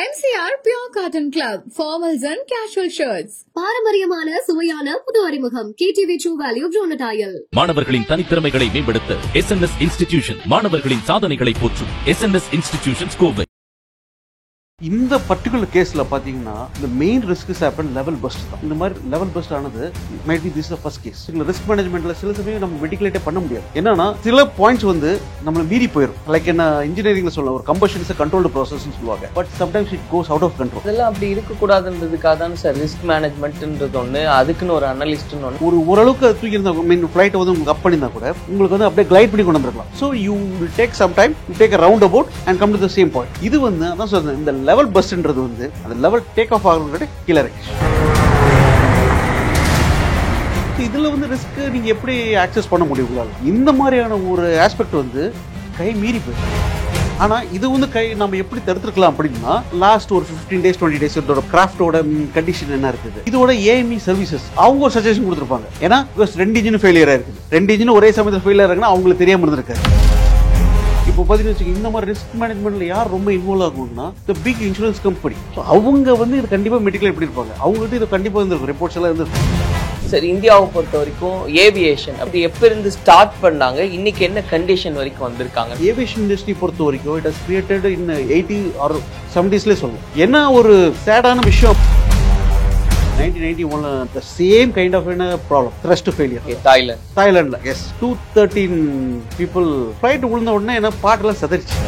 MCR Pure Cotton Club, formals and casual shirts. பாரம்பரியமான சுவையான புது அறிமுகம் KTV True Value Bronatile. மாணவர்களின் தனித்திறமைகளை மேம்படுத்த SNS இன்ஸ்டிடியூஷன் மாணவர்களின் சாதனைகளை போற்றும் SNS இன்ஸ்டிடியூஷன்ஸ் கோவை. இந்த பர்டிகுலர் கேஸில் பார்த்தீங்கன்னா இந்த main risk happen level bust தான். இந்த மாதிரி லெவல் பஸ்ட் ஆனது might be this first case. Risk மேனேஜ்மெண்ட்ல சில சமயம் நம்ம மெடிக்கலேட்டே பண்ண முடியாது. என்னன்னா சில பாயிண்ட்ஸ் வந்து நம்மள மீறி போயிடும். லைக் என்ன இன்ஜினியரிங்ல சொல்லலாம், ஒரு கம்பஷன் இஸ் கண்ட்ரோல்டு ப்ராசஸ்னு சொல்லுவாங்க. But sometimes it goes out of control. இதெல்லாம் அப்படி இருக்கக்கூடாதுன்றதுக்காக தான் சார் ரிஸ்க் மேனேஜ்மெண்ட்ன்றது ஒன்று, அதுக்குன்னு ஒரு அனலிஸ்ட்னு ஒன்று. ஒரு ஓரளவுக்கு தூக்கி இருந்தா மீன் ஃபிளைட் வந்து உங்களுக்கு அப் பண்ணியிருந்தா கூட உங்களுக்கு வந்து அப்படியே கிளைட் பண்ணி கொண்டு வந்துருக்கலாம். So you will take some time, you take a round about and come to the same point. இது வந்து அதான் சொல்றேன், இந்த லெவல் பஸ்ட்ன்றது வந்து அந்த லெவல் டேக் ஆஃப் ஆகுறது கிளர். இதுல வந்து ரிஸ்க் நீங்க எப்படி ஆக்சஸ் பண்ண முடியும்? இந்த மாதிரியான ஒரு ஆஸ்பெக்ட் வந்து கை மீறி போயிடும். ஆனா இது வந்து நம்ம எப்படி தடுத்துக்கலாம் அப்படின்னா, லாஸ்ட் ஒரு 15 days 20 days இதோட கிராஃப்டோட கண்டிஷன் என்ன இருக்குது, இதோட AME சர்வீசஸ் அவங்க ஒரு சஜஷன் கொடுத்துருப்பாங்க. ஏன்னா ரெண்டு இன்ஜின் ஃபெயிலியர் இருக்குது, ரெண்டு இன்ஜின் ஒரே சமயத்தில் ஃபெயிலியர் இருக்குன்னா அவங்களுக்கு தெரியாம இருந்திருக்காரு. இப்போ பார்த்தீங்கன்னா இந்த மாதிரி ரிஸ்க் மேனேஜ்மெண்ட்ல யார் ரொம்ப இன்வால்வ் ஆகும்னா இந்த பிக் இன்சூரன்ஸ் கம்பெனி. ஸோ அவங்க வந்து இது கண்டிப்பாக மெடிக்கல் எப்படி இருப்பாங்க, அவங்கள்ட்ட இது கண்டிப்பாக இருந்திருக்கும், ரிப்போர்ட்ஸ் எல்லாம் இருந்திருக்கும். சார், இந்தியாவை பொறுத்த வரைக்கும் ஏவியேஷன் அப்படி எப்போ இருந்து ஸ்டார்ட் பண்ணாங்க, இன்னைக்கு என்ன கண்டிஷன் வரைக்கும் வந்திருக்காங்க? ஏவியேஷன் இண்டஸ்ட்ரி பொறுத்த வரைக்கும் it has created in 80 or 70s சொல்லலாம். என்ன ஒரு சேடான விஷயம், 1991 the same kind of problem, thrust failure. Thailand yes, 213 people flight விழுந்த உடனே என்ன பாட்டெல்லாம் சதறிச்சு.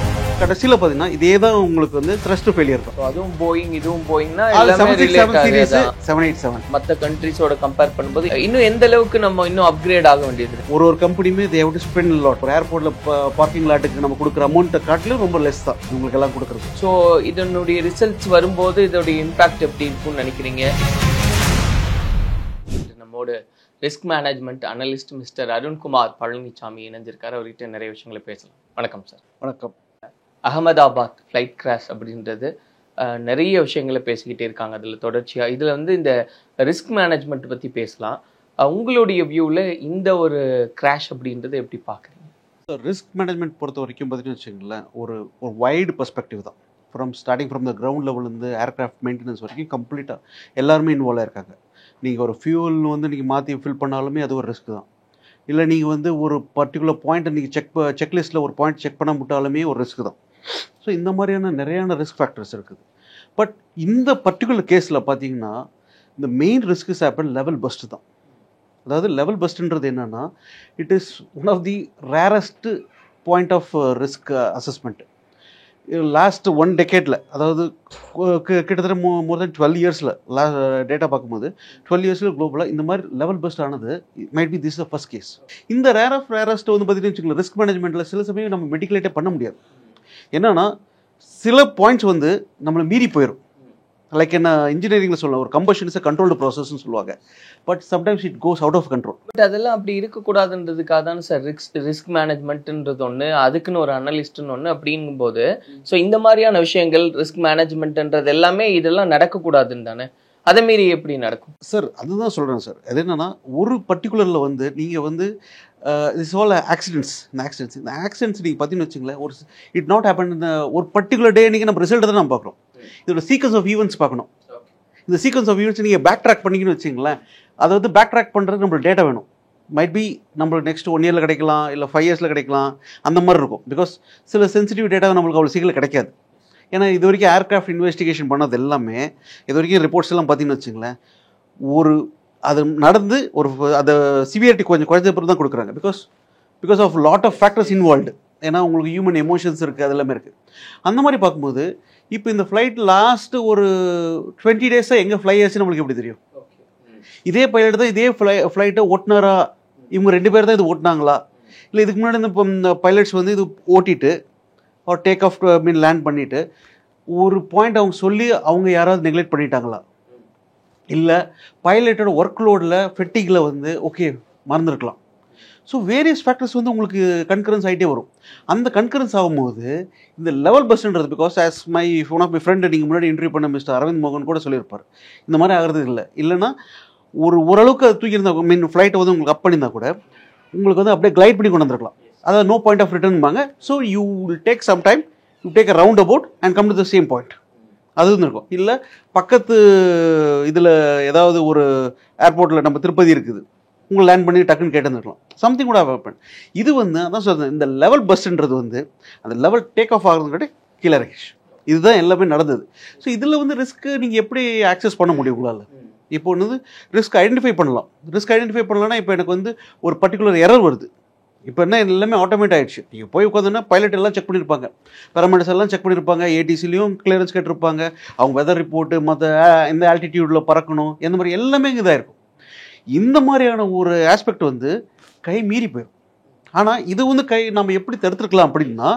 கடைசியில் பார்த்தீங்கன்னா இதே தான் உங்களுக்கு வந்து த்ரஸ்ட் ஃபெயிலியர் தான். அதுவும் போயிங், இதுவும் போயிங்னா எல்லாமே ரிலேட் ஆகுது. 787 மற்ற கண்ட்ரீஸோட கம்பேர் பண்ணும்போது இன்னும் எந்த அளவுக்கு நம்ம இன்னும் அப்கிரேட் ஆக வேண்டியது. ஒரு கம்பெனியுமே they have to spend a lot. ஒரு ஏர்போர்ட்ல பார்க்கிங் லாட்டுக்கு நம்ம கொடுக்குற அமௌண்ட்டை காட்டிலும் ரொம்ப லெஸ் தான் உங்களுக்கு எல்லாம் கொடுக்குறது. ஸோ இதனுடைய ரிசல்ட்ஸ் வரும்போது இதோடைய இம்பாக்ட் எப்படி இருக்கும்னு நினைக்கிறீங்க? நம்மோட risk management analyst mister Arunkumar Palanisamy இணைஞ்சிருக்காரு. அவர்கிட்ட நிறைய விஷயங்களை பேசலாம். வணக்கம் சார். வணக்கம். அகமதாபாத் ஃப்ளைட் கிராஷ் அப்படின்றது நிறைய விஷயங்களை பேசிக்கிட்டே இருக்காங்க. அதில் தொடர்ச்சியாக இதில் வந்து இந்த ரிஸ்க் மேனேஜ்மெண்ட் பற்றி பேசலாம். உங்களுடைய வியூவில் இந்த ஒரு கிராஷ் அப்படின்றது எப்படி பார்க்குறீங்க? ரிஸ்க் மேனேஜ்மெண்ட் பொறுத்த வரைக்கும் பார்த்தீங்கன்னு வச்சுங்களேன், ஒரு வைடு பெர்ஸ்பெக்டிவ் தான். ஸ்டார்டிங் ஃப்ரம் த கிரவுண்ட் லெவல்லேருந்து ஏர்க்ராஃப்ட் மெயின்டெனன்ஸ் வரைக்கும் கம்ப்ளீட்டாக எல்லாருமே இன்வால்வ் ஆயிருக்காங்க. நீங்கள் ஒரு ஃபியூல் வந்து நீங்கள் மாற்றி ஃபில் பண்ணாலுமே அது ஒரு ரிஸ்க் தான். இல்லை நீங்கள் வந்து ஒரு பர்டிகுலர் பாயிண்ட்டை நீங்கள் செக்லிஸ்ட்டில் ஒரு பாயிண்ட் செக் பண்ண முட்டாலுமே ஒரு ரிஸ்க் தான். ஸோ இந்த மாதிரியான நிறையான ரிஸ்க் ஃபேக்டர்ஸ் இருக்குது. பட் இந்த பர்டிகுலர் கேஸில் பார்த்தீங்கன்னா இந்த main risk happen level bust தான். அதாவது லெவல் பஸ்ட்ன்றது என்னென்னா, it is one of the rarest point of risk assessment. Last 1 decade, அதாவது கிட்டத்தட்ட மோர் தென் 12 years டேட்டா பார்க்கும்போது 12 years குளோபலாக இந்த மாதிரி லெவல் பஸ்ட் ஆனது might be this first case. இந்த ரேரஸ்ட் வந்து பார்த்தீங்கன்னு வச்சுக்கோங்களேன், ரிஸ்க் மேனேஜ்மெண்ட்டில் சில சமயம் நம்ம மெடிக்கலேட்டே பண்ண முடியாது. என்னன்னா சில பாயிண்ட்ஸ் வந்து நம்மளை மீறி போயிடும். லைக் என்ன இன்ஜினியரிங்ல சொல்லலாம், ஒரு கம்பஷன் இஸ் கண்ட்ரோல்டு ப்ராசஸ்ன்னு சொல்லுவாங்க. But sometimes it goes out of control. But அதெல்லாம் அப்படி இருக்கக்கூடாதுன்றதுக்காக தான் சார் ரிஸ்க் மேனேஜ்மெண்ட்ன்றது ஒன்று, அதுக்குன்னு ஒரு அனலிஸ்ட்னு ஒன்று அப்படிங்கும்போது, ஸோ இந்த மாதிரியான விஷயங்கள் ரிஸ்க் மேனேஜ்மெண்ட்ன்றது எல்லாமே இதெல்லாம் நடக்கக்கூடாதுன்னு தானே, அதை மீறி எப்படி நடக்கும் சார்? அதுதான் சொல்கிறேன் சார். அது என்னன்னா, ஒரு பர்டிகுலரில் வந்து நீங்கள் வந்து திஸ் ஆல் ஆக்சிடென்ட்ஸ். இந்த ஆக்சிடென்ட்ஸ் நீங்கள் பார்த்தீங்கன்னு வச்சுங்களேன், ஒரு இட் நாட் ஹேப்பன் இந்த ஒரு பர்டிகுலர் டே. நீங்கள் நம்ம ரிசல்ட்டை தான் நம்ம பார்க்குறோம். இதோட சீக்வன்ஸ் ஆஃப் ஈவெண்ட்ஸ் பார்க்கணும். இந்த சீக்வன்ஸ் ஆஃப் ஈவெண்ட்ஸ் நீங்கள் பேக் ட்ராக் பண்ணிங்கன்னு வச்சுங்களேன், அதாவது பேக் ட்ராக் பண்ணுறது நம்மளுக்கு டேட்டா வேணும். மைட் பி நம்மளுக்கு நெக்ஸ்ட் 1 year கிடைக்கலாம், இல்லை 5 years கிடைக்கலாம், அந்த மாதிரி இருக்கும். பிகாஸ் சில சென்சிட்டிவ் டேட்டா நம்மளுக்கு அவ்வளோ சீக்கிரம் கிடைக்காது. ஏன்னா இது வரைக்கும் ஏர்க்ராஃப்ட் இன்வெஸ்டிகேஷன் பண்ணது எல்லாமே, இது வரைக்கும் ரிப்போர்ட்ஸ் எல்லாம் பார்த்தீங்கன்னு வச்சுங்களேன், ஒரு அது நடந்து ஒரு அதை சிவியரிட்டி கொஞ்சம் குறைஞ்ச பிறகு தான் கொடுக்குறாங்க. Because of lot of factors involved. ஏன்னா உங்களுக்கு ஹியூமன் எமோஷன்ஸ் இருக்குது, அது எல்லாமே இருக்குது. அந்த மாதிரி பார்க்கும்போது இப்போ இந்த ஃப்ளைட் லாஸ்ட்டு ஒரு 20 days எங்கே ஃப்ளை ஆச்சு நம்மளுக்கு எப்படி தெரியும்? இதே பைலட் தான் இதே ஃப்ளைட்டை ஓட்டினாரா, இவங்க 2 பேர் தான் இது ஓட்டினாங்களா, இல்லை இதுக்கு முன்னாடி இந்த பைலட்ஸ் வந்து இது ஓட்டிட்டு ஒரு டேக் ஆஃப் லேண்ட் பண்ணிவிட்டு ஒரு பாயிண்ட் அவங்க சொல்லி அவங்க யாராவது நெக்லெக்ட் பண்ணிட்டாங்களா, இல்லை பைலட்டோட ஒர்க் லோடில் ஃபெட்டிகில் வந்து ஓகே மறந்துருக்கலாம். ஸோ வேரியஸ் ஃபேக்டர்ஸ் வந்து உங்களுக்கு கன்கரன்ஸ் ஆகிட்டே வரும். அந்த கன்கரன்ஸ் ஆகும்போது இந்த லெவல் பஸ்ன்றது, because as one of my friend நீங்கள் முன்னாடி இன்டர்வியூ பண்ண மிஸ்டர் அரவிந்த் மோகன் கூட சொல்லியிருப்பார், இந்த மாதிரி ஆகிறது இல்லைன்னா ஓரளவுக்கு அது தூக்கியிருந்தா மீன் ஃப்ளைட்டை வந்து உங்களுக்கு அப் பண்ணியிருந்தா கூட உங்களுக்கு வந்து அப்படியே கிளைட் பண்ணி கொண்டு வந்துருக்கலாம். அதாவது நோ பாயிண்ட் ஆஃப் ரிட்டர்ன்பாங்க. So you will take some time, you take a round about and come to the same point. அது இருந்திருக்கும். இல்லை பக்கத்து இதில் ஏதாவது ஒரு ஏர்போர்ட்டில் நம்ம திருப்பதி இருக்குது, உங்களை லேண்ட் பண்ணி டக்குன்னு கேட்டுருந்துருக்கலாம், சம்திங் கூட ஹேப்பன். இது வந்து அதான் சொல்கிறேன், இந்த லெவல் பஸ்ன்றது வந்து அந்த லெவல் டேக் ஆஃப் ஆகிறதுக்காட்டி கீழே இறக்கிச்சு. இதுதான் எல்லாமே நடந்தது. ஸோ இதில் வந்து ரிஸ்க்கு நீங்கள் எப்படி ஆக்சஸ் பண்ண முடியும் உங்களால்? இப்போ வந்து ரிஸ்க் ஐடென்டிஃபை பண்ணலாம். ரிஸ்க் ஐடென்டிஃபை பண்ணலாம்னா இப்போ எனக்கு வந்து ஒரு பர்டிகுலர் எரர் வருது. இப்போ என்ன எல்லாமே ஆட்டோமேட் ஆகிடுச்சு. நீங்கள் போய் உட்காந்துன்னா பைலட் எல்லாம் செக் பண்ணியிருப்பாங்க, பேராமெடிக்ஸ் எல்லாம் செக் பண்ணியிருப்பாங்க, ஏடிசிலையும் கிளியரன்ஸ் கேட்டிருப்பாங்க, அவங்க வெதர் ரிப்போர்ட்டு, மற்ற எந்த ஆல்டிடியூடில் பறக்கணும், எந்த மாதிரி எல்லாமே இதாக இருக்கும். இந்த மாதிரியான ஒரு ஆஸ்பெக்ட் வந்து கை மீறி போயிடும். ஆனால் இது வந்து நம்ம எப்படி தடுத்துருக்கலாம் அப்படின்னா,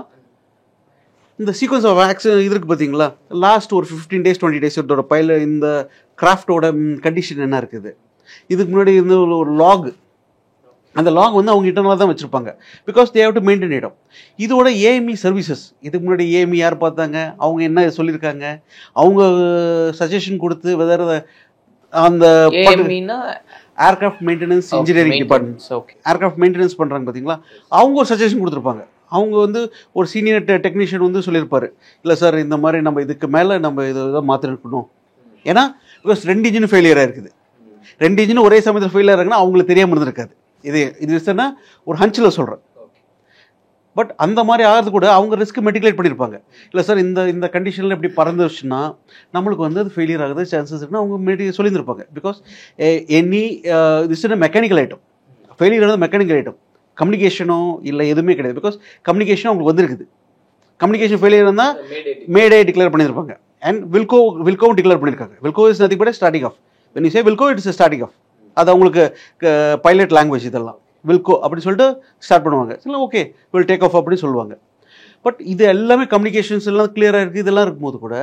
இந்த சீக்வன்ஸ் ஆஃப் ஆக்ஷன் இது இருக்குது பார்த்தீங்களா, லாஸ்ட் ஒரு 15 days 20 days இந்த கிராஃப்டோட கண்டிஷன் என்ன இருக்குது, இதுக்கு முன்னாடி இந்த ஒரு லாக், அந்த லாக் வந்து அவங்க இன்டர்னலாக தான் வச்சுருப்பாங்க, because they have to maintain இடம். இதோட ஏஎம்இ சர்வீசஸ், இதுக்கு முன்னாடி ஏஎம்இ யார் பார்த்தாங்க, அவங்க என்ன சொல்லியிருக்காங்க, அவங்க சஜஷன் கொடுத்து வெதர் அந்த aircraft maintenance engineering department, aircraft maintenance பண்ணுறாங்க பார்த்தீங்களா, அவங்க ஒரு சஜஷன் கொடுத்துருப்பாங்க. அவங்க வந்து ஒரு சீனியர் டெக்னீஷியன் வந்து சொல்லியிருப்பாரு, இல்லை சார் இந்த மாதிரி நம்ம இதுக்கு மேலே நம்ம இதை மாற்றிருக்கணும். ஏன்னா பிகாஸ் 2 இன்ஜின் ஃபெயிலியராக இருக்குது, 2 இன்ஜின் ஒரே சமயத்தில் ஃபெயிலியர் இருக்குன்னா அவங்களுக்கு தெரியாமல் இருந்திருக்காது. இது ஒரு ஹஞ்சில் சொல்கிறேன். பட் அந்த மாதிரி ஆகிறது கூட அவங்க ரிஸ்க் மெட்டிகுலேட் பண்ணியிருப்பாங்க. இல்லை சார் இந்த கண்டிஷனில் எப்படி பறந்துச்சுன்னா நம்மளுக்கு வந்து அது ஃபெயிலியர் ஆகுது சான்சஸ் இருக்குன்னு அவங்க சொல்லியிருந்திருப்பாங்க. Because any this is mechanical item, failure ஆனது மெக்கானிக்கல் ஐட்டம், கம்யூனிகேஷனோ இல்லை எதுவுமே கிடையாது. பிகாஸ் கம்யூனிகேஷன் அவங்களுக்கு வந்துருக்குது. கம்யூனிகேஷன் ஃபெயிலியர் இருந்தால் மேடே டிக்ளேர் பண்ணியிருப்பாங்க, அண்ட் வில்கோவும் டிக்ளேர் பண்ணியிருக்காங்க. Wilco is nothing but starting off. When you say wilco it's starting off, அது அவங்களுக்கு பைலட் லாங்குவேஜ் இதெல்லாம் வில்கோ அப்படின்னு சொல்லிட்டு ஸ்டார்ட் பண்ணுவாங்க. இல்லை ஓகே வில் டேக் ஆஃப் அப்படின்னு சொல்லுவாங்க. பட் இது எல்லாமே கம்யூனிகேஷன்ஸ் எல்லாம் கிளியராக இருக்குது. இதெல்லாம் இருக்கும்போது கூட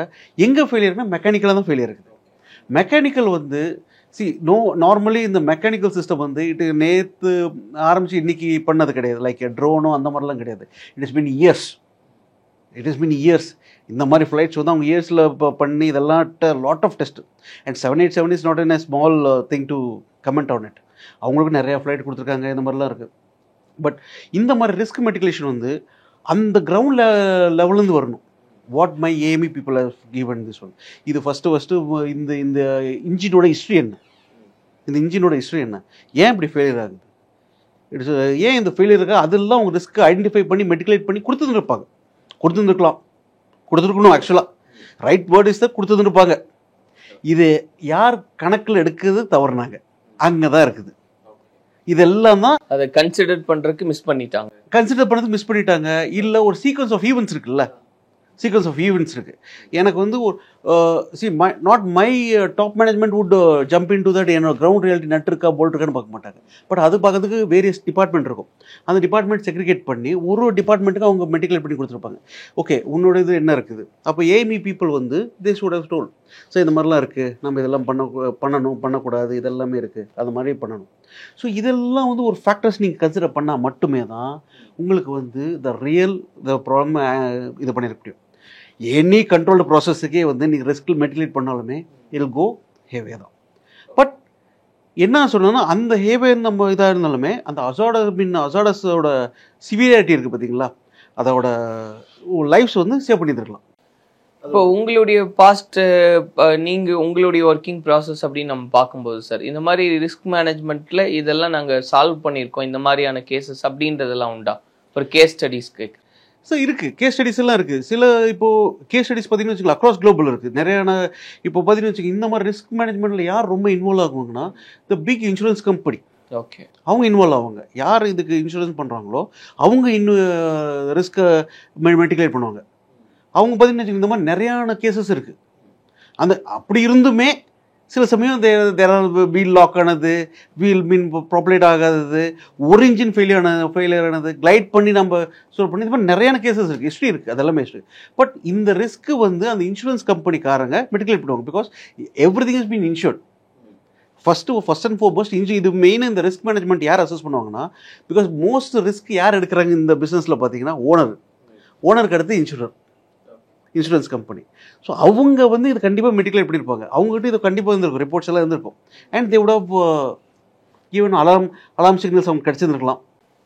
எங்கே ஃபெயிலியர்னா மெக்கானிக்கலாக தான் ஃபெயிலியர் இருக்குது. மெக்கானிக்கல் வந்து நார்மலி இந்த மெக்கானிக்கல் சிஸ்டம் வந்து நேற்று ஆரம்பித்து இன்றைக்கி பண்ணது கிடையாது. லைக் ட்ரோனோ அந்த மாதிரிலாம் கிடையாது. It is been years. இந்த மாதிரி ஃப்ளைட்ஸ் வந்து அவங்க இயர்ஸில் இப்போ பண்ணி இதெல்லாம் lot of test. And 787 is not in a small thing to comment on it. அவங்களுக்கு நிறையா ஃப்ளைட் கொடுத்துருக்காங்க, இந்த மாதிரிலாம் இருக்குது. பட் இந்த மாதிரி ரிஸ்க் மெட்டிகுலேஷன் வந்து அந்த கிரவுண்ட் லெவல்லேருந்து வரணும். What my AME people have given this one. இது ஃபஸ்ட்டு இந்த இன்ஜினோட ஹிஸ்ட்ரி என்ன, ஏன் இப்படி ஃபெயிலியர் ஆகுது, ஏன் இந்த ஃபெயிலியர் இருக்கா, அதெல்லாம் அவங்க ரிஸ்க்கு ஐடென்டிஃபை பண்ணி மெட்டிகுலேட் பண்ணி கொடுத்துருக்கணும். ஆக்சுவலாக ரைட் வேர்ட் இஸ் தான் கொடுத்துருப்பாங்க. இது யார் கணக்கில் எடுக்கிறது தவறுனாங்க, அங்கே தான் இருக்குது. இதெல்லாம் தான் அதை கன்சிடர் பண்ணுறதுக்கு மிஸ் பண்ணிட்டாங்க. இல்லை ஒரு சீக்வன்ஸ் ஆஃப் ஈவெண்ட்ஸ் இருக்குல்ல, எனக்கு வந்து ஒரு not my top management would jump in to that. என்னோட கிரவுண்ட் ரியாலிட்டி நட் இருக்கா போல்ட் இருக்கான்னு பார்க்க மாட்டாங்க. பட் அது பார்க்கறதுக்கு வேரியஸ் டிபார்ட்மெண்ட் இருக்கும். அந்த டிபார்ட்மெண்ட் செக்ரிகேட் பண்ணி ஒரு டிபார்ட்மெண்ட்டுக்கு அவங்க மெட்டிகுலேட் பண்ணி கொடுத்துருப்பாங்க. ஓகே உன்னோட இது என்ன இருக்குது, அப்போ ஏஎம்இ பீப்புள் வந்து they should have told, so இந்த மாதிரிலாம் இருக்குது, நம்ம இதெல்லாம் பண்ணக்கூடாது, இதெல்லாமே இருக்குது, அது மாதிரி பண்ணணும். ஸோ இதெல்லாம் வந்து ஒரு ஃபேக்டர்ஸ் நீங்கள் கன்சிடர் பண்ணால் மட்டுமே தான் உங்களுக்கு வந்து த ப்ராப்ளம் இது பண்ணியிருக்க முடியும். எனி கண்ட்ரோல்டு ப்ராசஸுக்கே வந்து நீங்கள் ரிஸ்கில் மெட்டிகுலேட் பண்ணாலுமே இட் கோ ஹேவே தான். பட் என்ன சொல்லணும்னா அந்த ஹேவே நம்ம இதாக இருந்தாலுமே அந்த அசாடஸோட சிவியாரிட்டி இருக்குது பார்த்தீங்களா, அதோட லைஃப்ஸ் வந்து சேவ் பண்ணியிருந்துருக்கலாம். இப்போ உங்களுடைய உங்களுடைய ஒர்க்கிங் ப்ராசஸ் அப்படின்னு நம்ம பார்க்கும்போது சார், இந்த மாதிரி ரிஸ்க் மேனேஜ்மெண்ட்டில் இதெல்லாம் நாங்கள் சால்வ் பண்ணியிருக்கோம், இந்த மாதிரியான கேசஸ் அப்படின்றதெல்லாம் உண்டா? ஒரு கேஸ் ஸ்டடீஸ் கேட்கு சார் இருக்குது, கேஸ் ஸ்டடிஸ் எல்லாம் இருக்குது. சில இப்போது கேஸ் ஸ்டடிஸ் பார்த்தீங்கன்னு வச்சுக்கலாம் அக்ராஸ் குளோபல் இருக்குது நிறையான. இப்போ பார்த்தீங்கன்னு வச்சுக்கோங்க, இந்த மாதிரி ரிஸ்க் மேனேஜ்மெண்ட்டில் யார் ரொம்ப இன்வால்வ் ஆகுவாங்கன்னா the big insurance company. Okay, அவங்க இன்வால்வ் ஆவாங்க. யார் இதுக்கு இன்சூரன்ஸ் பண்ணுறாங்களோ அவங்க இன்னும் ரிஸ்க்கை மெட்டிகுலேட் பண்ணுவாங்க. அவங்க பார்த்தீங்கன்னு வச்சுக்கோங்க இந்த மாதிரி நிறையான கேசஸ் இருக்குது. அப்படி இருந்துமே சில சமயம் வீல் லாக் ஆனது, வீல் மீன் ப்ராப்ளேட் ஆகாதது, ஒரு இன்ஜின் ஃபெயிலியர் ஆனது, கிளைட் பண்ணி நம்ம சொல்ல பண்ணி, இந்த மாதிரி நிறையான கேசஸ் இருக்குது, ஹிஸ்ட்ரி இருக்குது, அதெல்லாமே ஹிஸ்ட்ரி. பட் இந்த ரிஸ்க்கு வந்து அந்த இன்சூரன்ஸ் கம்பெனிக்காரங்க மெட்டிகுலேட் பண்ணுவாங்க. Because everything is been insured. First and foremost இது மெயின். இந்த ரிஸ்க் மேனேஜ்மெண்ட் யார் அசஸ் பண்ணுவாங்கன்னா, பிகாஸ் மோஸ்ட் ரிஸ்க் யார் எடுக்கிறாங்க இந்த பிஸ்னஸில் பார்த்தீங்கன்னா ஓனருக்கு அடுத்து இன்சூரன்ஸ் கம்பெனி. ஸோ அவங்க வந்து இது கண்டிப்பாக மெட்டிகுலேட் பண்ணியிருப்பாங்க. அவங்ககிட்ட இது கண்டிப்பாக இருந்திருக்கும், ரிப்போர்ட்ஸ் எல்லாம் இருந்திருக்கும். And they would have even alarm signals அவங்க கிடச்சிருந்துருக்கலாம்.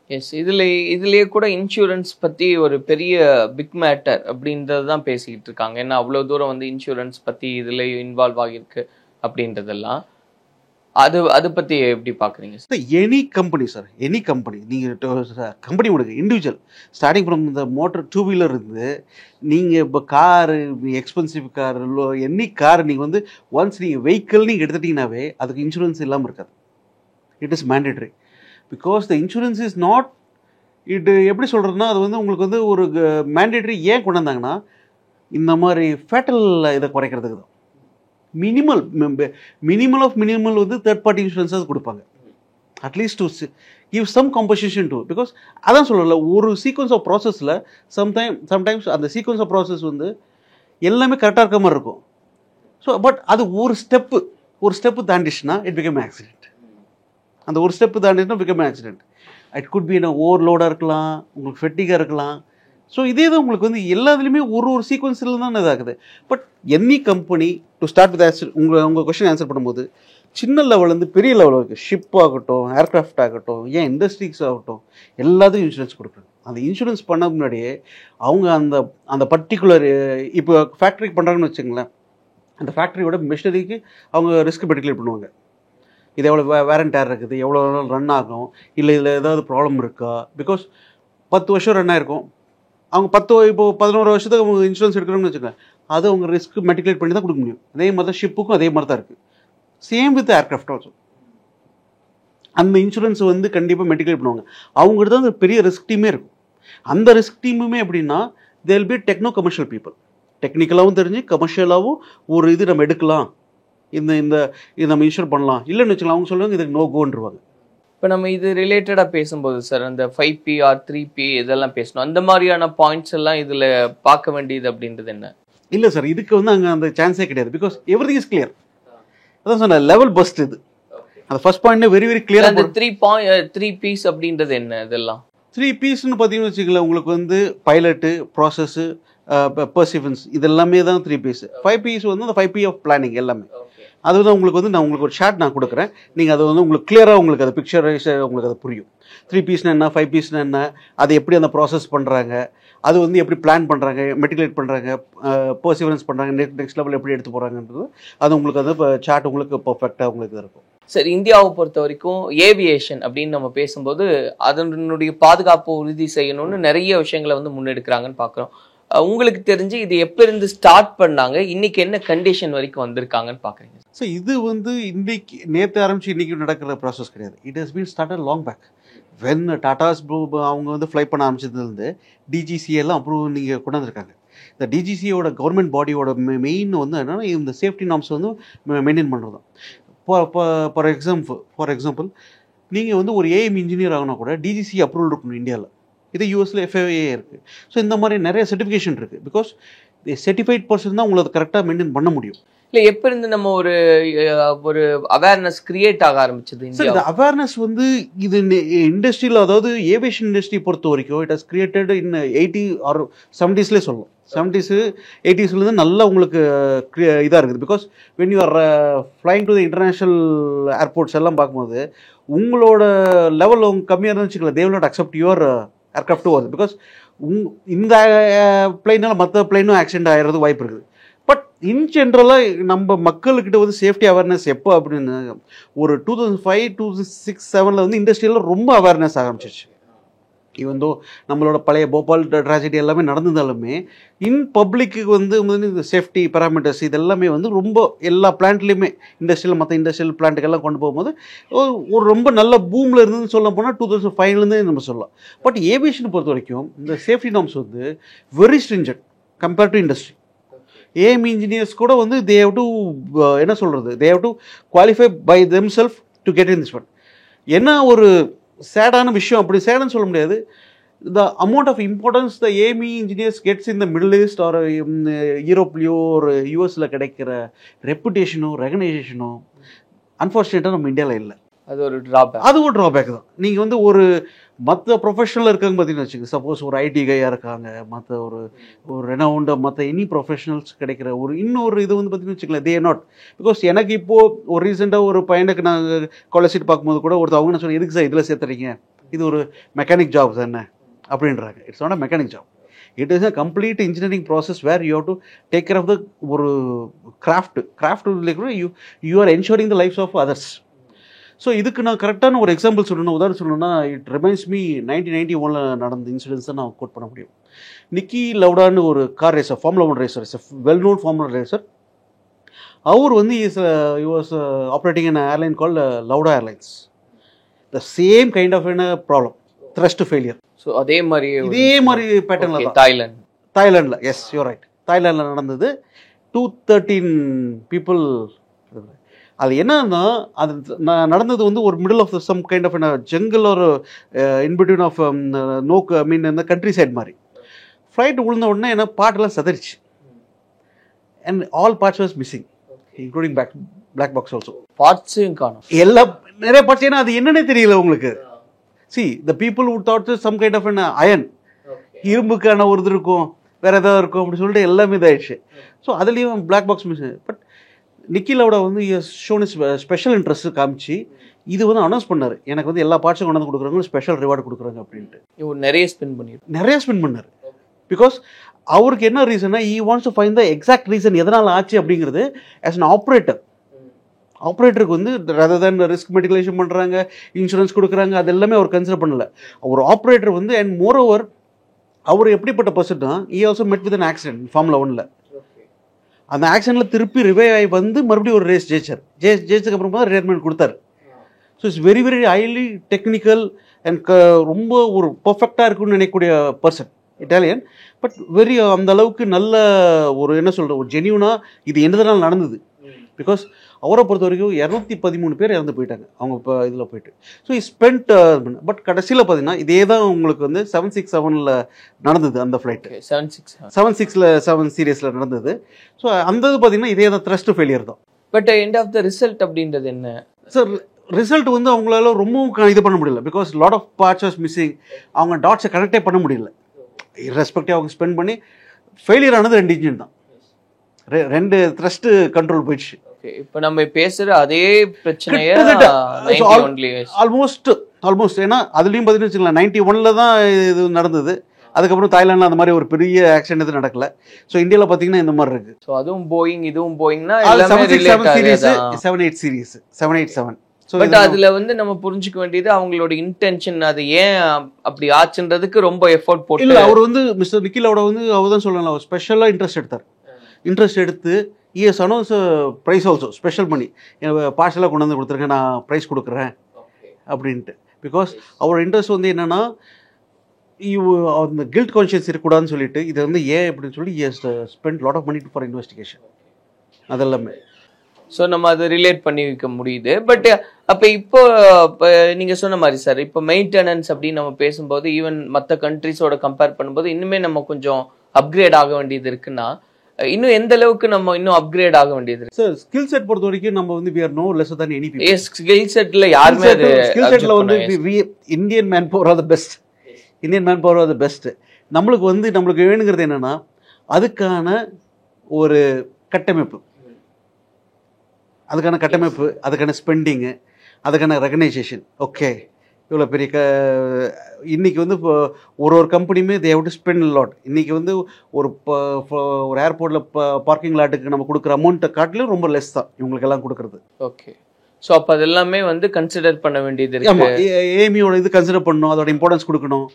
எஸ், இதுலயே கூட இன்சூரன்ஸ் பத்தி ஒரு பெரிய பிக் மேட்டர் அப்படின்றது தான் பேசிக்கிட்டு இருக்காங்க. ஏன்னா அவ்வளோ தூரம் வந்து இன்சூரன்ஸ் பத்தி இதுல இன்வால்வ் ஆகியிருக்கு அப்படின்றதெல்லாம். அது பத்தி எப்படி பாக்குறீங்க sir? Any company sir, any company, நீங்கள் கம்பெனி விடுங்க, இண்டிவிஜுவல் ஸ்டார்டிங் ஃப்ரம் இந்த மோட்டர் 2 வீலர் இருந்து நீங்கள் இப்போ car, expensive car, any car நீங்கள் வந்து ஒன்ஸ் நீங்கள் வெஹிக்கிள் நீங்கள் எடுத்துட்டிங்கனாவே அதுக்கு இன்சூரன்ஸ் இல்லாமல் இருக்காது. It is mandatory. Because the insurance is not, இது எப்படி சொல்கிறதுனா அது வந்து உங்களுக்கு வந்து ஒரு மேண்டேட்ரி ஏன் கொண்டு வந்தாங்கன்னா இந்த மாதிரி ஃபேட்டல் இதை குறைக்கிறதுக்கு தான். மினிமல் ஆஃப் மினிமல் வந்து தேர்ட் பார்ட்டி இன்சூரன்ஸஸ் கொடுப்பாங்க, at least to give some compensation to. Because அதான் சொல்லல, ஒரு சீக்வன்ஸ் ஆஃப் ப்ராசஸில் சம்டைம்ஸ் அந்த சீக்வன்ஸ் ஆஃப் ப்ராசஸ் வந்து எல்லாமே கரெக்டாக இருக்க மாதிரி இருக்கும். ஸோ பட் அது ஒரு ஸ்டெப்பு தாண்டிச்சுன்னா இட் பிகம் ஆக்சிடென்ட். அந்த ஒரு ஸ்டெப்பு தாண்டிச்சுன்னா become accident. It could be ஓவர்லோடாக இருக்கலாம், உங்களுக்கு ஃபெட்டிகாக இருக்கலாம். ஸோ இதே தான் உங்களுக்கு வந்து எல்லாத்துலேயுமே ஒரு சீக்வன்ஸில் தான் இதாகுது. But any company to start with உங்கள் கொஸ்டின் ஆன்சர் பண்ணும்போது சின்ன லெவல்லேருந்து பெரிய லெவல் இருக்குது, ஷிப் ஆகட்டும், ஏர்க்ராஃப்ட் ஆகட்டும், ஏன் இண்டஸ்ட்ரீஸ் ஆகட்டும், எல்லாத்துக்கும் இன்சூரன்ஸ் கொடுக்குறாங்க. அந்த இன்சூரன்ஸ் பண்ண முன்னாடியே அவங்க அந்த பர்டிகுலர் இப்போ ஃபேக்ட்ரிக்கு பண்ணுறாங்கன்னு வச்சுங்களேன், அந்த ஃபேக்ட்ரியோட மிஷினரிக்கு அவங்க ரிஸ்க் மெடிக்லேட் பண்ணுவாங்க. இது எவ்வளோ வேரண்டேர் இருக்குது, எவ்வளோ நாள் ரன் ஆகும், இல்லை இதில் ஏதாவது ப்ராப்ளம் இருக்கா. பிகாஸ் 10 வருஷம் ரன் ஆகிருக்கும், அவங்க 11 வருஷத்துக்கு அவங்க இன்சூரன்ஸ் எடுக்கணும்னு வச்சுக்கோங்க, அது அவங்க ரிஸ்க் மெடிக்லேட் பண்ணி தான் கொடுக்க முடியும். அதே மாதிரி தான் ஷிப்புக்கும் அதே மாதிரி தான் இருக்குது. சேம் வித் ஏர்க்ராஃப்ட் ஆல்சோ அந்த இன்சூரன்ஸ் வந்து கண்டிப்பாக மெடிக்லேட் பண்ணுவாங்க. அவங்ககிட்ட தான் அந்த பெரிய ரிஸ்க் டீமே இருக்கும். அந்த ரிஸ்க் டீமுமே எப்படின்னா there will be techno commercial people, டெக்னிக்கலாகவும் தெரிஞ்சு கமர்ஷியலாகவும் ஒரு இது நம்ம எடுக்கலாம், இந்த நம்ம இன்சூர் பண்ணலாம், இல்லைன்னு வச்சுக்கலாம் அவங்க சொல்லுவாங்க இதுக்கு நோ கோன்றுவாங்க. இப்போ நம்ம இது ரிலேட்டடாக பேசும்போது சார், அந்த 5P ஆர் 3P இதெல்லாம் பேசணும், அந்த மாதிரியான பாயிண்ட்ஸ் எல்லாம் இதில் பார்க்க வேண்டியது அப்படின்றது என்ன? இல்லை சார், இதுக்கு வந்து அங்கே அந்த சான்ஸே கிடையாது. Because everything is clear. அதான் சொன்ன லெவல் பஸ்ட் இது. அந்த first point very very clear. அந்த 3Ps அப்படின்றது என்ன? இதெல்லாம் 3Psன்னு பார்த்தீங்கன்னு வச்சுக்கலாம், உங்களுக்கு வந்து பைலட்டு, ப்ராசஸ்ஸு, பர்சிவன்ஸ், இது எல்லாமே தான் 3Ps. 5Ps வந்து அந்த 5P ஆஃப் பிளானிங் எல்லாமே. அதுதான் உங்களுக்கு வந்து நான் உங்களுக்கு ஒரு ஷார்ட் நான் கொடுக்குறேன், நீங்கள் அதை வந்து உங்களுக்கு கிளியராக உங்களுக்கு அது பிக்சரைஸ் உங்களுக்கு அது புரியும். 3Psனா என்ன, 5Psனா என்ன, அது எப்படி அந்த ப்ராசஸ் பண்ணுறாங்க, அது வந்து எப்படி பிளான் பண்ணுறாங்க, மெட்டிகுலேட் பண்ணுறாங்க, பர்சிவரன்ஸ் பண்ணுறாங்க, நெக்ஸ்ட் லெவல் எப்படி எடுத்து போகிறாங்கன்றது அது உங்களுக்கு அந்த சார்ட் உங்களுக்கு பர்ஃபெக்டாக உங்களுக்கு இருக்கும். சார், இந்தியாவை பொறுத்த வரைக்கும் ஏவியேஷன் அப்படின்னு நம்ம பேசும்போது அதனுடைய பாதுகாப்பு உறுதி செய்யணும்னு நிறைய விஷயங்களை வந்து முன்னெடுக்கிறாங்கன்னு பார்க்குறோம். உங்களுக்கு தெரிஞ்சு இது எப்போ இருந்து ஸ்டார்ட் பண்ணாங்க, இன்னைக்கு என்ன கண்டிஷன் வரைக்கும் வந்திருக்காங்கன்னு பார்க்குறீங்க? ஸோ இது வந்து இன்னைக்கு நேற்று ஆரம்பிச்சு இன்றைக்கி நடக்கிற ப்ராசஸ் கிடையாது. It has been started long back. When Tatas அவங்க வந்து ஃப்ளை பண்ண ஆரம்பிச்சதுலேருந்து டிஜிசிஎல்லாம் அப்ரூவ் நீங்கள் கொண்டு வந்திருக்காங்க. இந்த டிஜிசியோட கவர்மெண்ட் பாடியோட மெயின் வந்து என்னென்னா இந்த சேஃப்டி நார்ம்ஸ் வந்து மெயின்டைன் பண்ணுறது தான். ஃபார் எக்ஸாம்பிள் நீங்கள் வந்து ஒரு ஏஎம் இன்ஜினியர் ஆகினா கூட டிஜிசி அப்ரூவல் இருக்கணும் இந்தியாவில். இது யூஎஸ்ல FAA இருக்குது. ஸோ இந்த மாதிரி நிறைய சர்டிஃபிகேஷன் இருக்குது. பிகாஸ் சர்டிஃபைட் பர்சன் தான் உங்களுக்கு கரெக்டாக மெயின்டைன் பண்ண முடியும். இல்லை, எப்போ இருந்து நம்ம ஒரு அவேர்னஸ் கிரியேட் ஆக ஆரம்பிச்சது? இந்த அவேர்னஸ் வந்து இது இண்டஸ்ட்ரியில், அதாவது ஏவியேஷன் இண்டஸ்ட்ரி பொறுத்த வரைக்கும் it has created in 80 or 70ஸ்லேயே சொல்லலாம். 70s 80ஸ்லேருந்து நல்லா உங்களுக்கு இதாக இருக்குது. Because when you are flying to the international airports எல்லாம் பார்க்கும்போது உங்களோட லெவல் கம்மியாக இருந்துன்னு வச்சுக்கலாம், they will not accept your aircraft வருது. பிகாஸ் இந்த பிளைனால் மற்ற பிளைனும் ஆக்சிடென்ட் ஆகிறது வாய்ப்பு இருக்குது. பட் இன் ஜென்ரலாக நம்ம மக்கள்கிட்ட வந்து சேஃப்டி அவேர்னஸ் எப்போ அப்படின்னு ஒரு 2005, 2006, 2007 வந்து இண்டஸ்ட்ரியில் ரொம்ப அவேர்னஸ் ஆரம்பிச்சிச்சு. ஈவன் தோ நம்மளோட பழைய போபால் ட்ராஜடி எல்லாமே நடந்ததாலுமே இன் பப்ளிக்கு வந்து இந்த சேஃப்டி பேராமீட்டர்ஸ் இதெல்லாமே வந்து ரொம்ப எல்லா பிளான்ட்லேயுமே இண்டஸ்ட்ரியில் மற்ற இண்டஸ்ட்ரியல் பிளான்ட்டுக்கெல்லாம் கொண்டு போகும்போது ஒரு ரொம்ப நல்ல பூமில் இருந்துன்னு சொல்ல போனால் 2005லேருந்தே நம்ம சொல்லலாம். பட் ஏவியேஷனை பொறுத்த வரைக்கும் இந்த சேஃப்டி நார்ம்ஸ் வந்து very stringent compared to industry. AM engineers கூட வந்து தே ஹேவ் டு என்ன சொல்கிறது, they have to qualify by them self to get in this one. என்ன ஒரு சேடான விஷயம், அப்படி சேடுன்னு சொல்ல முடியாது. The amount of importance the AM engineers gets in the middle east or யூரோப்லேயோ ஒரு யூஎஸில் கிடைக்கிற ரெப்புடேஷனோ ரெகனைசேஷனோ அன்ஃபார்ச்சுனேட்டாக நம்ம இந்தியாவில் இல்லை. அது ஒரு ட்ராபேக். அது ஒரு ட்ராபேக் தான். நீங்கள் வந்து ஒரு மற்ற ப்ரொஃபஷனல் இருக்காங்க பார்த்தீங்கன்னு வச்சுக்கோங்க, சப்போஸ் ஒரு ஐடி கையாக இருக்காங்க, மற்ற ஒரு ரெனவுண்ட் மற்ற எனி ப்ரொஃபஷனல்ஸ் கிடைக்கிற ஒரு இன்னொரு இது வந்து பார்த்தீங்கன்னு வச்சுக்கலாம், தே நாட். பிகாஸ் எனக்கு இப்போது ஒரு ரீசெண்டாக ஒரு பையனுக்கு நாங்கள் காலேஜ் சீட் பார்க்கும்போது கூட ஒருத்தர் அவங்க நான் சொன்னேன், எதுக்கு சார் இதில் சேர்த்துறீங்க, இது ஒரு மெக்கானிக் ஜாப் தானே அப்படின்றாங்க. It's not a mechanic job. It is a complete engineering process where you have to take care of the ஒரு craft you are ensuring the lifes of others. So இதுக்கு நான் கரெக்டான ஒரு எக்ஸாம்பிள் சொல்லணும், உதாரணம் சொல்லணும்னா இட் ரிமைன்ஸ் மீ 1991 நடந்த incidents தான் நான் கோட் பண்ண முடியும். நிக்கி லவுடான்னு ஒரு car racer, formula 1 racer, is well known formula racer. அவர் வந்து he was operating in an airline called Lauda Airlines. The same kind of problem, thrust failure. So அதே மாதிரி பேட்டர்னில் தான் தாய்லாந்து. எஸ் யூர் ரைட், தாய்லாண்டில் நடந்தது. 213 பீப்புள். அது என்னன்னா அது நடந்தது வந்து ஒரு middle of some kind of jungle ஒரு இன்பிட்வீன் ஆஃப் நோக்கு ஐ மீன் இந்த கண்ட்ரி சைட் மாதிரி. ஃப்ளைட் விழுந்த உடனே என்ன பாட்டெல்லாம் சதறிச்சு. And all parts was missing including black box also. பார்ட்ஸையும் காணும், எல்லாம் நிறைய பார்ட்ஸ். ஏன்னா அது என்னன்னே தெரியல உங்களுக்கு. See, the people would thought some kind of an iron, இரும்புக்கான ஒரு இது இருக்கும், வேற ஏதாவது இருக்கும் அப்படின்னு சொல்லிட்டு எல்லாமே இதாயிடுச்சு. ஸோ அதுலேயும் பிளாக் பாக்ஸ் மிஸ். பட் நிக்கி லவுடா வந்து ஷோன் ஸ்பெஷல் இன்ட்ரெஸ்ட் காமிச்சு இது வந்து அனௌன்ஸ் பண்ணார், எனக்கு வந்து எல்லா பார்ட்ஸும் கொண்டாந்து கொடுக்குறாங்க, ஸ்பெஷல் ரிவார்டு கொடுக்குறாங்க அப்படின்ட்டு. இவர் நிறைய ஸ்பெண்ட் பண்ணார். பிகாஸ் அவருக்கு என்ன ரீசன்னா he wants to find the exact reason எதனால் ஆச்சு அப்படிங்கிறது. ஆஸ் an ஆப்ரேட்டருக்கு வந்து ரதர் தேன் ரிஸ்க் மெடிக்கலேஷன் பண்ணுறாங்க, இன்சூரன்ஸ் கொடுக்குறாங்க, அது எல்லாமே அவர் கன்சிடர் பண்ணல. ஒரு ஆப்ரேட்டர் வந்து அண்ட் மோர் ஓவர் அவர் எப்படிப்பட்ட பர்சன் தான், he also met with an accident formula 1ல. அந்த ஆக்சிடென்ட்டில் திருப்பி ரிவைவ் ஆகி வந்து மறுபடியும் ஒரு ரேஸ் ஜெயிச்சதுக்கு அப்புறமா தான் ரிட்டையர்மெண்ட் கொடுத்தாரு. So it's very very highly technical and ரொம்ப ஒரு பர்ஃபெக்டாக இருக்குன்னு நினைக்கக்கூடிய பர்சன், இட்டாலியன். பட் வெரி அந்த அளவுக்கு நல்ல ஒரு என்ன சொல்கிற ஒரு ஜென்யூனாக இது என்னதுனால நடந்தது. பிகாஸ் அவரை பொறுத்த வரைக்கும் 213 பேர் இறந்து போயிட்டாங்க அவங்க இப்போ இதில் போயிட்டு. ஸோ ஸ்பெண்ட் பட் கடைசியில் பார்த்தீங்கன்னா இதே தான் உங்களுக்கு வந்து 767 நடந்தது. அந்த ஃப்ளைட்டு 767 சீரியஸில் நடந்தது. ஸோ அந்த இது பார்த்தீங்கன்னா இதே தான் த்ரஸ்ட் ஃபெயிலியர் தான். But end of the result அப்படின்றது என்ன சார்? ரிசல்ட் வந்து அவங்களால ரொம்பவும் இது பண்ண முடியல. Because lot of parts was missing. அவங்க டாட்ஸை கனெக்டே பண்ண முடியல. ரெஸ்பெக்டிவ் அவங்க ஸ்பெண்ட் பண்ணி ஃபெயிலியர் ஆனது 2 இன்ஜின் தான். 2 த்ரஸ்ட் கண்ட்ரோல் போயிடுச்சு. இப்போ நம்ம பேசுற அதே பிரச்சனையை ஆல்மோஸ்ட் ஏன்னா அதுலேயும் பார்த்தீங்கன்னா 91 தான் இது நடந்தது. அதுக்கப்புறம் தாய்லாண்டில் அந்த மாதிரி ஒரு பெரிய ஆக்சிடென்ட் எதுவும் நடக்கல. ஸோ இந்தியாவில் பார்த்தீங்கன்னா இந்த மாதிரி இருக்கு. ஸோ அதுவும் போயிங் இதுவும் போயிங்னா 787 சீரிஸ் 787. பட் அதுல வந்து நம்ம புரிஞ்சுக்க வேண்டியது அவங்களோட இன்டென்ஷன், அது ஏன் அப்படி ஆச்சுன்றதுக்கு ரொம்ப எஃபோர்ட் போட்டு. இல்லை, அவர் வந்து மிஸ்டர் நிக்கி லவுடா வந்து அவர் தான் சொல்லலாம், அவர் ஸ்பெஷலாக இன்ட்ரெஸ்ட் எடுத்து இஎஸ் அனௌன்ஸ் ப்ரைஸ் ஆல்சோ ஸ்பெஷல் பண்ணி பார்சலாக கொண்டு வந்து கொடுத்துருங்க, நான் ப்ரைஸ் கொடுக்குறேன் அப்படின்ட்டு. பிகாஸ் அவர் இன்ட்ரெஸ்ட் வந்து என்னென்னா அந்த கில்ட் கான்ஷியஸ் இருக்கக்கூடாதுன்னு சொல்லிட்டு இதை வந்து ஏன் அப்படின்னு சொல்லி spend lot of money for investigation அதெல்லாமே. ஸோ நம்ம அதை ரிலேட் பண்ணி வைக்க முடியுது. பட் அப்போ இப்போ நீங்கள் சொன்ன மாதிரி சார், இப்போ மெயின்டெனன்ஸ் அப்படின்னு நம்ம பேசும்போது ஈவன் மற்ற கண்ட்ரிஸோட கம்பேர் பண்ணும்போது இன்னுமே நம்ம கொஞ்சம் அப்கிரேட் ஆக வேண்டியது இருக்குன்னா இன்னும் எந்த அளவுக்கு நம்ம இன்னும் அப்கிரேட் ஆக வேண்டியது இருக்கு சார்? ஸ்கில் செட் பொறுத்த வரைக்கும் நம்ம வந்து we are no lesser than any people. Skill செட்ல யாருமே ஸ்கில் செட்ல வந்து Indian man power are the best. நம்மளுக்கு வேணுங்கிறது என்னன்னா அதுக்கான ஒரு கட்டமைப்பு, அதுக்கான ஸ்பெண்டிங்கு, அதுக்கான ரெகனைசேஷன். ஓகே, இவ்வளோ பெரிய இன்றைக்கி வந்து இப்போ ஒரு கம்பெனியுமே they have to spend lot. இன்றைக்கி வந்து ஒரு ஏர்போர்ட்டில் பார்க்கிங் லாட்டுக்கு நம்ம கொடுக்குற அமௌண்ட்டை காட்டிலும் ரொம்ப லெஸ் தான் இவங்களுக்கெல்லாம் கொடுக்குறது. ஓகே, ஸோ அப்போ அதெல்லாமே வந்து கன்சிடர் பண்ண வேண்டியது இருக்கு. ஆமாம், ஏமியோட இது கன்சிடர் பண்ணணும், அதோட இம்பார்ட்டன்ஸ் கொடுக்கணும்.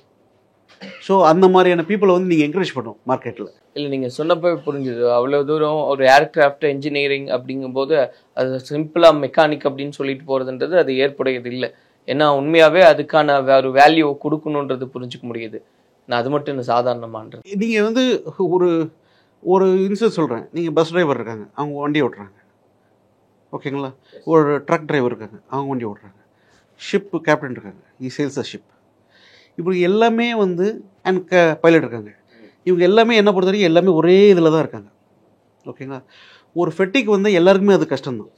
ஸோ அந்த மாதிரியான பீப்புளை வந்து நீங்கள் என்கரேஜ் பண்ணணும் மார்க்கெட்டில். இல்லை, நீங்கள் சொன்னப்போ புரிஞ்சுது. அவ்வளோ தூரம் ஒரு ஏர்கிராஃப்ட் இன்ஜினியரிங் அப்படிங்கும்போது அது சிம்பிளாக மெக்கானிக் அப்படின்னு சொல்லிட்டு போகிறதுன்றது அது ஏற்புடையது இல்லை. ஏன்னா உண்மையாகவே அதுக்கான ஒரு வேல்யூ கொடுக்கணுன்றது புரிஞ்சுக்க முடியுது. நான் அது மட்டும் என்ன சாதாரணமான்றது. நீங்கள் வந்து ஒரு இன்சிடென்ட் சொல்கிறேன். நீங்கள் பஸ் டிரைவர் இருக்காங்க, அவங்க வண்டி ஓட்டுறாங்க. ஓகேங்களா? ஒரு ட்ரக் டிரைவர் இருக்காங்க, அவங்க வண்டி ஓட்டுறாங்க. ஷிப் கேப்டன் இருக்காங்க, சேல்ஸ் அ ஷிப். இப்படி எல்லாமே வந்து அண்ட் பைலட் இருக்காங்க. இவங்க எல்லாமே என்ன பொறுத்த வரைக்கும் எல்லாமே ஒரே இதில் தான் இருக்காங்க. ஓகேங்களா? ஒரு ஃபெட்டிக்கு வந்து எல்லாருக்குமே அது கஷ்டம்தான்.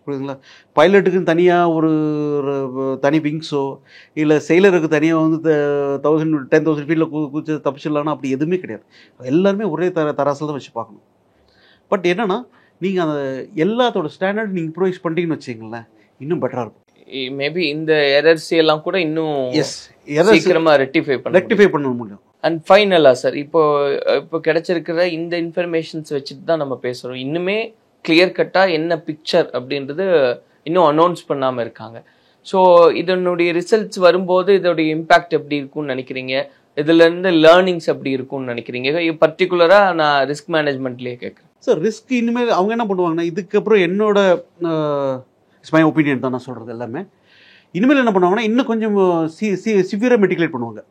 புரியுதுங்களா? பைலட்டுக்குன்னு தனியாக ஒரு தனி விங்ஸோ இல்லை செயிலருக்கு தனியாக வந்து 10,000 ஃபீட்டில் குதிச்சு தப்பிச்சிடலான்னா அப்படி எதுவுமே கிடையாது. எல்லாருமே ஒரே தராசில் தான் வச்சு பார்க்கணும். பட் என்னென்னா நீங்கள் அந்த எல்லாத்தோட ஸ்டாண்டர்ட் நீங்கள் ப்ரொவைஸ் பண்ணிட்டீங்கன்னு வச்சிங்களேன், இன்னும் பெட்டராக இருக்கும். மேபி இந்த எரர்ஸ் எல்லாம் கூட இன்னும் எஸ் சீக்கிரமா ரெக்டிஃபை பண்ண முடியும். அண்ட் ஃபைனலா சார், இப்போ கிடைச்சிருக்கிற இந்த இன்ஃபர்மேஷன்ஸ் வச்சுட்டு தான் நம்ம பேசுறோம். இன்னுமே கிளியர் கட்டா என்ன பிக்சர் அப்படின்றது இன்னும் அனௌன்ஸ் பண்ணாம இருக்காங்க. ஸோ இதனுடைய ரிசல்ட்ஸ் வரும்போது இதோடைய இம்பாக்ட் எப்படி இருக்கும்னு நினைக்கிறீங்க? இதுல இருந்து லேர்னிங்ஸ் எப்படி இருக்கும்னு நினைக்கிறீங்க? பர்டிகுலரா நான் ரிஸ்க் மேனேஜ்மெண்ட்லயே கேட்குறேன் சார். ரிஸ்க் இனிமேல் அவங்க என்ன பண்ணுவாங்கன்னா, இதுக்கப்புறம் என்னோட மை ஒப்பீனியன் தான் நான் சொல்றது எல்லாமே. இனிமேல் என்ன பண்ணுவாங்கன்னா, இன்னும் கொஞ்சம் சிவியராக மெட்டிகுலேட் பண்ணுவாங்க.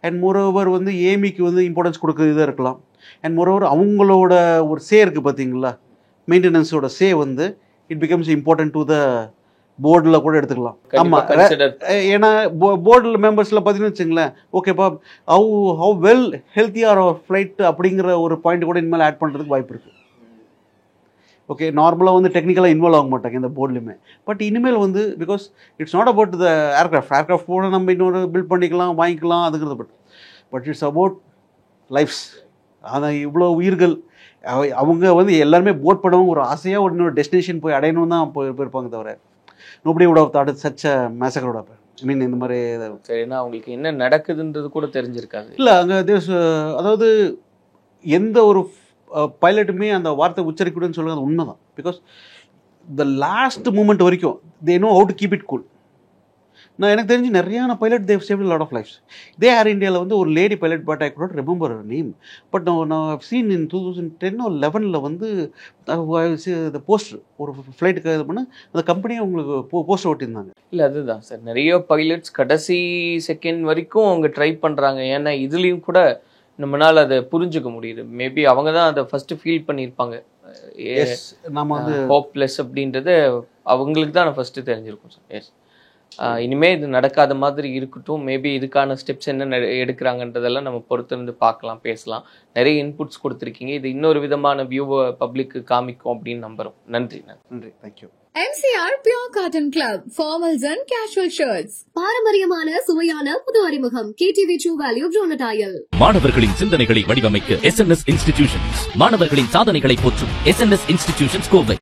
அண்ட் மோரோவர் வந்து ஏமிக்கு வந்து இம்பார்ட்டன்ஸ் கொடுக்குற இதாக இருக்கலாம். அண்ட் மோரோவர் அவங்களோட ஒரு சே இருக்குது பார்த்தீங்களா, மெயின்டெனன்ஸோட சே வந்து it becomes important to the போர்டில் கூட எடுத்துக்கலாம். ஆமாம், ஏன்னா போர்டில் மெம்பர்ஸில் பார்த்தீங்கன்னு வச்சுங்களேன், ஓகேப்பா ஹவு வெல் ஹெல்த்தியார் அவர் ஃப்ளைட் அப்படிங்கிற ஒரு பாயிண்ட் கூட இனிமேல் ஆட் பண்ணுறதுக்கு வாய்ப்பு இருக்குது. ஓகே, நார்மலாக வந்து டெக்னிக்கலாக இன்வால்வ் ஆக மாட்டாங்க இந்த போர்ட்லையுமே. பட் இனிமேல் வந்து because it's not about the aircraft கூட நம்ம இன்னொரு பில்ட் பண்ணிக்கலாம், வாங்கிக்கலாம், அதுங்கிறது பட் இட்ஸ் அபவுட் லைஃப்ஸ். அதான் இவ்வளோ உயிர்கள் அவங்க வந்து எல்லாருமே போட் பண்ணவும் ஒரு ஆசையாக ஒரு இன்னொரு டெஸ்டினேஷன் போய் அடையணும் தான் போயிருப்பாங்க தவிர nobody would have thought such a மேசக்கரோட மீன் இந்த மாதிரி. சரின்னா அவங்களுக்கு என்ன நடக்குதுன்றது கூட தெரிஞ்சிருக்காது. இல்லை அங்கே அதாவது எந்த ஒரு பைலட்டுமே அந்த வார்த்தை உச்சரிக்கூடன்னு சொல்லுறது அது உண்மை தான். பிகாஸ் த லாஸ்ட் மூமெண்ட் வரைக்கும் they know how to keep it cool. நான் எனக்கு தெரிஞ்சு நிறையான pilot they've saved lot of lifes. இதே ஏர் இண்டியாவில் வந்து ஒரு lady pilot, but I could not remember her name. But நான் சீன் இன் 2010 or 11 வந்து போஸ்டர் ஒரு ஃப்ளைட்டுக்கு இது பண்ண அந்த கம்பெனியை உங்களுக்கு போஸ்டர் ஓட்டியிருந்தாங்க. இல்லை அதுதான் சார், நிறைய பைலட்ஸ் கடைசி செகண்ட் வரைக்கும் அவங்க ட்ரை பண்ணுறாங்க. ஏன்னா இதுலேயும் கூட நம்மளால் அதை புரிஞ்சுக்க முடியுது. மேபி அவங்க தான் அதை ஃபர்ஸ்ட் ஃபீல் பண்ணியிருப்பாங்க, நம்ம வந்து ஹோப்லெஸ் அப்படின்றது அவங்களுக்கு தான் ஃபர்ஸ்ட் தெரிஞ்சிருக்கும் சார். எஸ், இனிமே இது நடக்காத மாதிரி இருக்கட்டும். மேபி இதுக்கான ஸ்டெப்ஸ் என்ன எடுக்கிறாங்கன்றதெல்லாம் நம்ம பொறுத்திருந்து பார்க்கலாம், பேசலாம். நிறைய இன்புட்ஸ் கொடுத்துருக்கீங்க. இது இன்னொரு விதமான வியூவை பப்ளிக்கு காமிக்கும் அப்படின்னு நம்புறோம். நன்றி. Thank you. MCR Pure Cotton Club, formals and casual shirts. பாரம்பரியமான சுவையான புது அறிமுகம் KTV True Value Jonatile. மாணவர்களின் சிந்தனைகளை வடிவமைக்க SNS Institutions, மாணவர்களின் சாதனைகளை போற்றும் SNS Institutions கோவை.